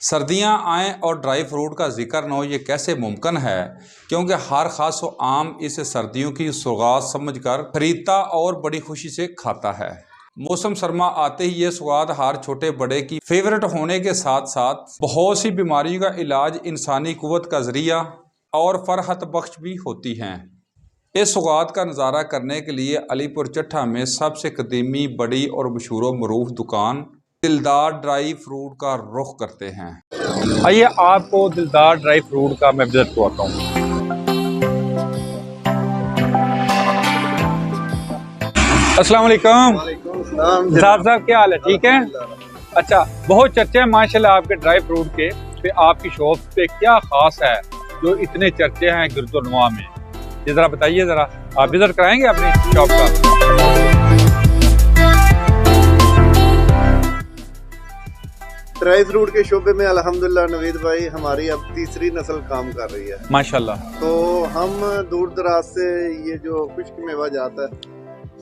सर्दियां आएँ और ड्राई फ्रूट का जिक्र न हो, ये कैसे मुमकिन है? क्योंकि हर खास व आम इसे सर्दियों की सौगात समझकर खरीदता और बड़ी खुशी से खाता है। मौसम सरमा आते ही ये सौगात हर छोटे बड़े की फेवरेट होने के साथ साथ बहुत सी बीमारियों का इलाज, इंसानी कुव्वत का जरिया और फरहत बख्श भी होती हैं। इस सौगात का नज़ारा करने के लिए अलीपुर चट्ठा में सबसे कदीमी, बड़ी और मशहूर मरूफ दुकान दिलदार ड्राई फ्रूट का रुख करते हैं। आइए आपको दिलदार ड्राई फ्रूट का मैं विजिट करवाता हूँ। अस्सलाम वालेकुम साहब, क्या हाल है? ठीक है। अच्छा, बहुत चर्चे हैं माशाल्लाह आपके ड्राई फ्रूट के। फिर आपकी शॉप पे क्या खास है जो इतने चर्चे हैं गिरदोनवा में? ये जरा बताइए, जरा आप विजिट कराएंगे अपनी शॉप का? ड्राई फ्रूट के शोबे में अल्हम्दुलिल्लाह नवीद भाई हमारी अब तीसरी नस्ल काम कर रही है माशाल्लाह। तो हम दूर दराज से ये जो खुश्क मेवा जाता है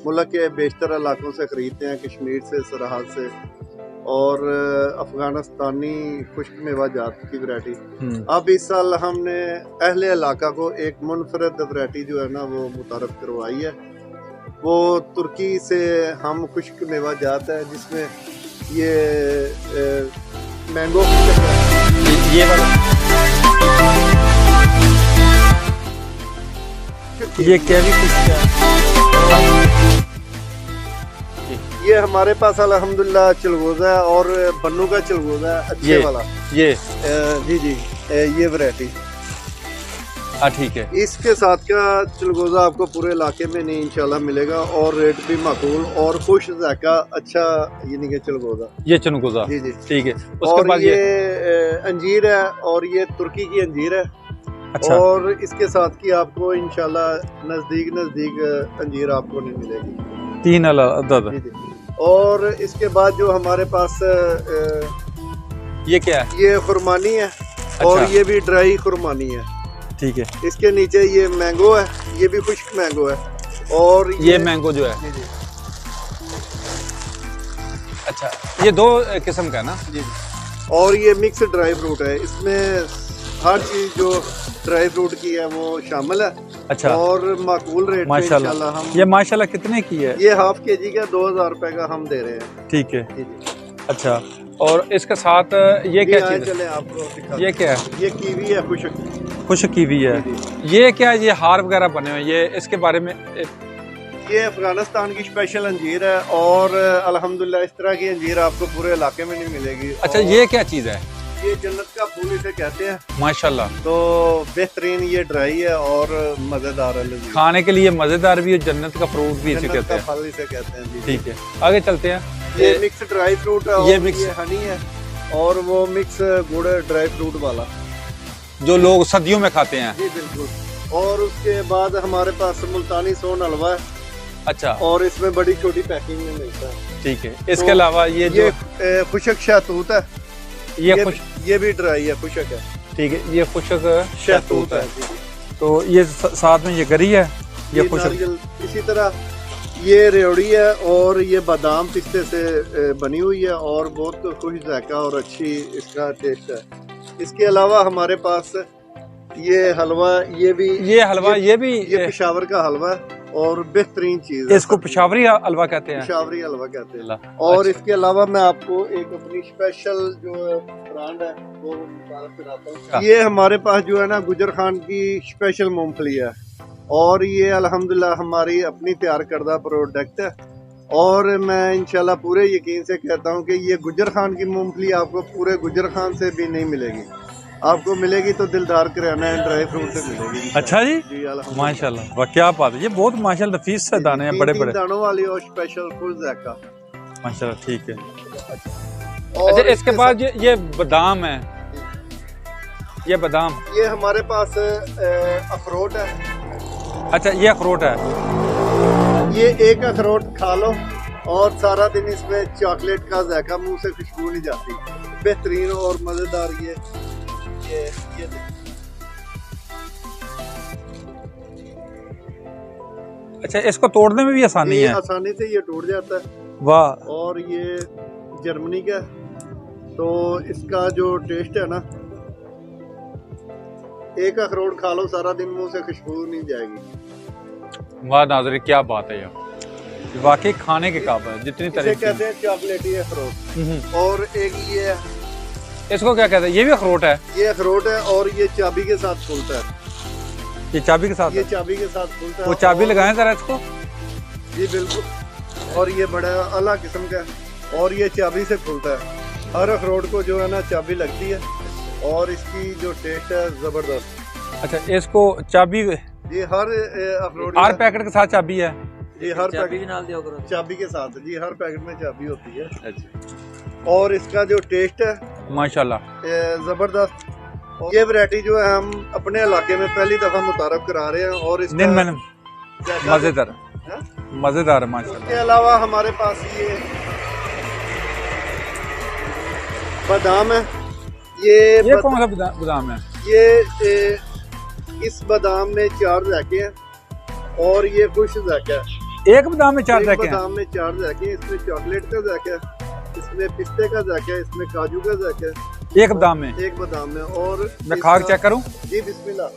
मुल्क के बेशतर इलाकों से खरीदते हैं, कश्मीर से, सरहद से और अफगानिस्तानी खुश्क मेवा जात की वैरायटी। अब इस साल हमने अहले इलाका को एक मुनफरद वैरायटी जो है ना वो मुतारफ करवाई है। वो तुर्की से हम खुश्क मेवा जात है जिसमें ये मैंगो ये वाला ये क्या भी कुछ ये हमारे पास अल्हम्दुलिल्लाह चिलगोजा है और बन्नू का चिलगोजा है अच्छे वाला। ये जी ये वैरायटी। ठीक है। इसके साथ का चिलगोजा आपको पूरे इलाके में नहीं इंशाल्लाह मिलेगा और रेट भी माकूल और खुश जायका अच्छा, यानी कि चिलगोजा। ये चिलगोजा जी ठीक है। उसके और बाद ये अंजीर है और ये तुर्की की अंजीर है। अच्छा। और इसके साथ की आपको इंशाल्लाह नजदीक अंजीर आपको नहीं मिलेगी। 3 अदद। और इसके बाद जो हमारे पास ये क्या है? ये खुरमानी है। अच्छा। और ये भी ड्राई खुरमानी है। ठीक है। इसके नीचे ये मैंगो है, ये भी खुश्क मैंगो है। और ये मैंगो जो है जी। अच्छा, ये 2 किस्म का है ना? जी। और ये मिक्स ड्राई फ्रूट है, इसमें हर चीज जो ड्राई फ्रूट की है वो शामिल है। अच्छा। और माकूल रेट में इंशाल्लाह हम ये माशाल्लाह कितने की है? ये हाफ केजी का 2000 रुपए का हम दे रहे हैं। ठीक है। जी। अच्छा, और इसके साथ ये क्या चीज़ है? चले आपको ये क्या है? ये कीवी है, खुश कीवी है। ये क्या है? ये हार वगैरह बने हुए, ये इसके बारे में? ये अफगानिस्तान की स्पेशल अंजीर है और अल्हम्दुलिल्लाह इस तरह की अंजीर आपको पूरे इलाके में नहीं मिलेगी। अच्छा, ये क्या चीज़ है? ये जन्नत का फूल इसे कहते हैं माशाल्लाह। तो बेहतरीन ये ड्राई है और मजेदार है, खाने के लिए मजेदार भी है। जन्नत का फ्रूट भी इसे कहते हैं। फल इसे कहते हैं। ठीक है, आगे चलते हैं। ये मिक्स ड्राई फ्रूट है। ये मिक्स हनी है और वो मिक्स गुड़ ड्राई फ्रूट वाला जो लोग सर्दियों में खाते हैं। जी बिल्कुल। और उसके बाद हमारे पास मुल्तानी सोन हलवा है। अच्छा। और इसमें बड़ी छोटी पैकिंग में मिलता है। ठीक है। इसके अलावा ये खुशक शहतूत है। ये भी ड्राई है, खुशक है। ठीक है। ये खुशक शहतूत है। तो ये साथ में ये गरी है, ये खुशक। इसी तरह ये रेवड़ी है और ये बादाम पिस्ते से बनी हुई है और बहुत खुश जायका और अच्छी इसका टेस्ट है। इसके अलावा हमारे पास ये हलवा, ये पेशावर का हलवा है और बेहतरीन चीज है। इसको पेशावरी हलवा कहते हैं। पेशावरी हलवा कहते हैं। और इसके अलावा मैं आपको एक अपनी स्पेशल जो ब्रांड है वो कराता हूँ। ये हमारे पास जो है ना गुजर खान की स्पेशल मूंगफली है और ये अल्हम्दुलिल्लाह हमारी अपनी तैयार करदा प्रोडक्ट है। और मैं इंशाल्लाह पूरे यकीन से कहता हूँ कि ये गुजर खान की मूंगफली आपको पूरे गुजर खान से भी नहीं मिलेगी। आपको मिलेगी तो दिलदार किराना एंड ड्राई फ्रूट से मिलेगी। अच्छा जी, माशाल्लाह, वाह क्या बात है। ये बहुत माशाल्लाह नफीस से दाने हैं, बड़े बड़े दानों वाली और स्पेशल फुल जायका माशाल्लाह। ठीक है। अच्छा, इसके बाद ये बादाम है। ये बादाम, ये हमारे पास अखरोट है। अच्छा, ये अखरोट है। ये एक अखरोट खा लो और सारा दिन इसमें चॉकलेट का जायका मुंह से खुशबू नहीं जाती। बेहतरीन और मजेदार ये अच्छा, इसको तोड़ने में भी आसानी है? आसानी से ये टूट जाता है। वाह। और ये जर्मनी का तो इसका जो टेस्ट है ना, एक अखरोट खा लो सारा दिन मुंह से खुशबू नहीं जाएगी। वाह नाज़रीन, क्या बात है यार, वाकई खाने के काबिल है। जितनी इसे तारीफ कहते हैं चॉकलेटी अखरोट। और एक ये है, इसको क्या कहते हैं? ये भी अखरोट है? ये अखरोट है और ये चाबी के साथ खुलता है। ये चाबी के साथ ये है? चाबी के साथ खुलता है। वो चाबी और- लगाएं जरा इसको। जी बिल्कुल। और ये बड़ा अला किस्म का है और ये चाबी से खुलता है। हर अखरोट को जो है ना चाबी लगती है और इसकी जो टेस्ट है जबरदस्त। अच्छा, इसको चाबी जी हर अखरोट हर पैकेट के साथ चाबी है? जी हर चाबी पैकेट भी नाल दिया करो। चाबी के साथ जी हर पैकेट में चाबी होती है। और इसका जो टेस्ट है माशाल्लाह जबरदस्त। और ये वैरायटी जो है हम अपने इलाके में पहली दफा मुतारफ करा रहे हैं और इसका दिन में मजेदार हाँ? मजेदार है इसके माशाल्लाह। अलावा हमारे पास ये बादाम है। ये कौन सा बादाम है? ये इस बादाम में 4 जाके हैं और ये खुश जाके है। एक बादाम में 4 एक जाके हैं? बादाम में 4 जाके हैं। इसमें चॉकलेट का जाके है, इसमें पिस्ते का जाके है, इसमें काजू का जाके है। एक बादाम में? एक बादाम में। और मैं खा के चेक करूं? जी बिस्मिल्लाह।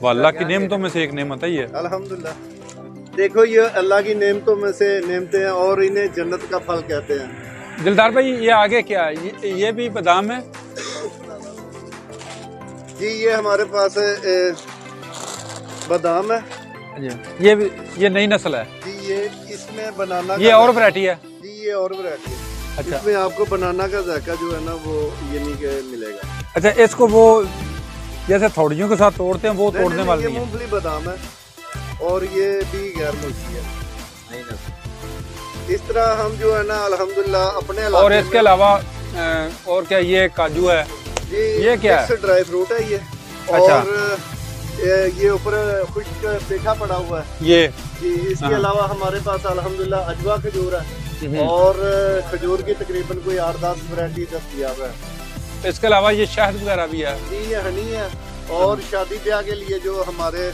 वो अल्लाह की नेमतों में से एक नेमत है ये। अल्हम्दुलिल्लाह। देखो ये अल्लाह की नेमतों में से नेमतें हैं और इन्हें जन्नत का फल कहते हैं। दिलदार भाई, ये आगे क्या है? ये भी बादाम है? जी ये हमारे पास बादाम है। ये नई नस्ल है? जी ये इसमें बनाना ये का और वैरायटी है? जी ये और वैरायटी है। अच्छा इसमें आपको बनाना का जायका जो है ना वो ये नहीं के मिलेगा। अच्छा, इसको वो जैसे थोड़ियों के साथ तोड़ते हैं वो नहीं, तोड़ने नहीं, वाले ये नहीं है? मूंगफली बादाम है और ये भी गैर मुल्की है। नहीं ना। इस तरह हम जो है ना अल्हम्दुलिल्लाह अपने और इलाके इसके में- अलावा और क्या, ये काजू है? जी ये क्या है? मिक्स ड्राई फ्रूट है ये। अच्छा। और ये ऊपर खुश्क पेठा पड़ा हुआ है। ये जी इसके हाँ। अलावा हमारे पास अल्हम्दुलिल्लाह अजवा खजूर है और खजूर की तकरीबन कोई 8-10 वैरायटी दस्तयाब है। इसके अलावा ये शहद वगैरह भी है? जी ये हनी है। और शादी ब्याह के लिए जो हमारे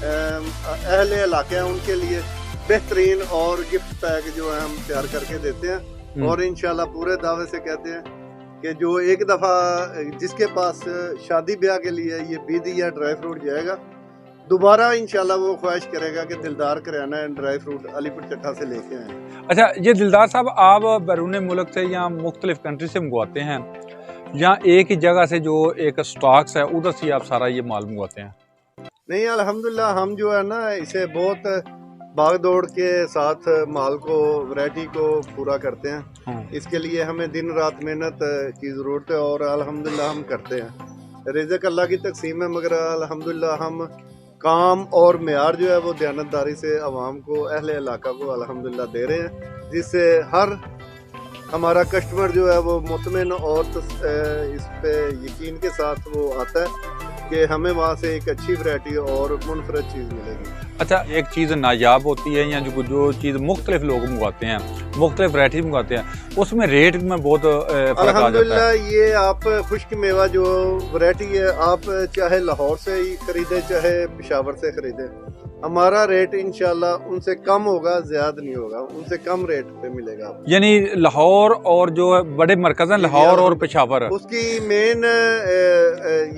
अहले इलाके हैं उनके लिए बेहतरीन और गिफ्ट पैक जो है हम तैयार करके देते हैं। और इंशाल्लाह पूरे दावे से कहते हैं कि जो एक दफ़ा जिसके पास शादी ब्याह के लिए ये बीदी या ड्राई फ्रूट जाएगा, दोबारा इंशाल्लाह वो ख्वाहिश करेगा कि दिलदार kirana and dry fruit Alipur चट्टा से लेके आए। अच्छा, ये दिलदार साहब, आप बैरून मुल्क से या मुख्तलिफ कंट्री से मंगवाते हैं या एक ही जगह से जो एक स्टॉक्स है उधर से आप सारा ये माल मंगवाते हैं? नहीं अल्हम्दुलिल्लाह हम जो है ना इसे बहुत भाग दौड़ के साथ माल को वैरायटी को पूरा करते हैं। इसके लिए हमें दिन रात मेहनत की ज़रूरत है और अल्हम्दुलिल्लाह हम करते हैं। रिज़्क़ अल्लाह की तकसीम है मगर अल्हम्दुलिल्लाह हम काम और मेयार जो है वो दयानतदारी से आवाम को अहले इलाका को अल्हम्दुलिल्लाह दे रहे हैं, जिससे हर हमारा कस्टमर जो है वो मुतमिन और इस पे यकीन के साथ वो आता है कि हमें वहाँ से एक अच्छी वैरायटी और मुनफरद चीज़ मिलेगी। अच्छा, एक चीज़ नायाब होती है या जो चीज़ मुख्तलिफ लोग मंगवाते हैं, मुख्तलिफ वैरायटी मंगवाते हैं, उसमें रेट में बहुत फ़र्क आ जाता है। अल्हम्दुलिल्लाह ये आप खुश्क मेवा जो वैरायटी है आप चाहे लाहौर से ही खरीदे चाहे पेशावर से खरीदे, हमारा रेट इंशाल्लाह उनसे कम होगा, ज्यादा नहीं होगा, उनसे कम रेट पे मिलेगा। यानी लाहौर और जो बड़े मरकज हैं लाहौर और पेशावर, उसकी मेन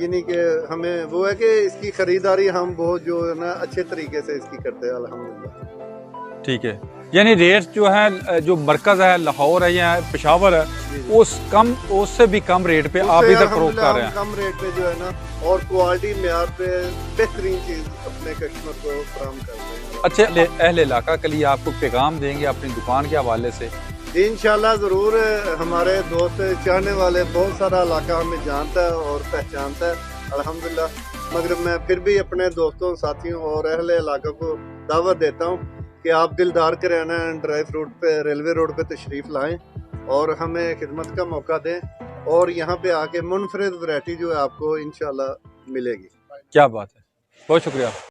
यानी कि हमें वो है कि इसकी खरीदारी हम बहुत जो है ना अच्छे तरीके से इसकी करते हैं अल्हम्दुलिल्लाह। ठीक है, यानी रेट जो है जो मरकज है लाहौर है या पेशावर है उससे भी कम रेट पे आप इधर फरोख्त कर रहे हैं? कम रेट पे जो है ना और क्वालिटी मेयार पे बेहतरीन चीज अपने कस्टमर को फराहम कर रहे हैं। अच्छे अहले इलाका के लिए आपको पैगाम देंगे अपनी दुकान के हवाले से? इंशाल्लाह ज़रूर। हमारे दोस्त चाहने वाले बहुत सारा इलाका हमें जानता है और पहचानता है अल्हम्दुलिल्लाह, मगर मैं फिर भी अपने दोस्तों साथियों और अहले इलाका को दावत देता हूँ कि आप दिलदार किराना ड्राई फ्रूट पे रेलवे रोड पे तशरीफ़ लाएं और हमें खिदमत का मौका दें और यहाँ पे आके मुनफरिद वैरायटी जो है आपको इंशाल्लाह मिलेगी। क्या बात है, बहुत शुक्रिया।